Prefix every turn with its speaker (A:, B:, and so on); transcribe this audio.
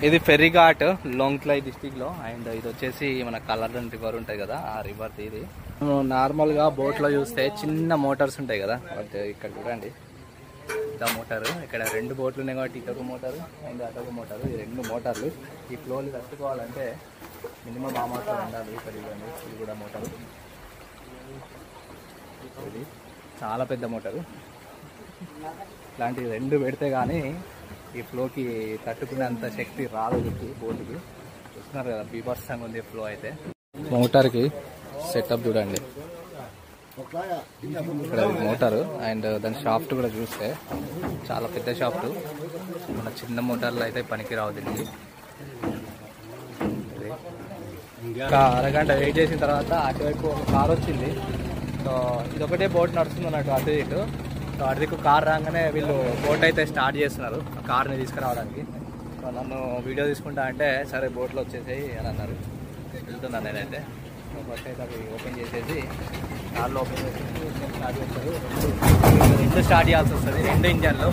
A: ఇది ఫెర్రీఘాట్ లోంగ్ట్లై డిస్టిక్ లో. అండ్ ఇది వచ్చేసి మన కలర్డన్ రివర్ ఉంటుంది కదా, ఆ రివర్ ఇది. నార్మల్ గా బోట్ లో చూస్తే చిన్న మోటార్స్ ఉంటాయి కదా, ఇక్కడ చూడండి ఇదా మోటారు. ఇక్కడ 2 బోట్లు ఉన్నాయి కాబట్టి ఇటొక మోటారు అండ్ అటొక మోటారు. ఈ 2 మోటార్లు ఈ ఫ్లోని తట్టుకోవాలంటే మినిమం ఆ మోటార్ ఉండాలి. ఇక్కడ ఇవ్వండి, ఇది కూడా మోటారు. ఇది చాలా పెద్ద మోటారు. ఇలాంటివి 2 పెడితే కానీ ఈ ఫ్లోకి తట్టుకునేంత శక్తి రాదు బోటుకి. చూస్తున్నారు కదా బీభత్సంగా ఉంది ఫ్లో అయితే. మోటార్కి సెటప్ చూడండి, ఇక్కడ మోటారు అండ్ దాని షాఫ్ట్ కూడా చూస్తే చాలా పెద్ద షాఫ్ట్. మన చిన్న మోటార్లు అయితే పనికి రావు దీనికి. ఇంకా అరగంట వెయిట్ చేసిన తర్వాత అటువైపు ఒక కార్ వచ్చింది. సో ఇదొకటే బోట్ నడుస్తుంది అన్నట్టు అటు ఇటు. సో అటుదిక్కు కార్ రాగానే వీళ్ళు బోట్ అయితే స్టార్ట్ చేస్తున్నారు కార్ని తీసుకురావడానికి. సో నన్ను వీడియో తీసుకుంటా అంటే సరే బోట్లో వచ్చేసేయి అని అన్నారు. వెళ్తున్నాను నేనైతే. సో ఫస్ట్ అయితే అవి ఓపెన్ చేసేసి కార్లో ఓపెన్ చేసేసి స్టార్ట్ చేస్తారు. 2 స్టార్ట్ చేయాల్సి వస్తుంది, 2 ఇంజన్లు.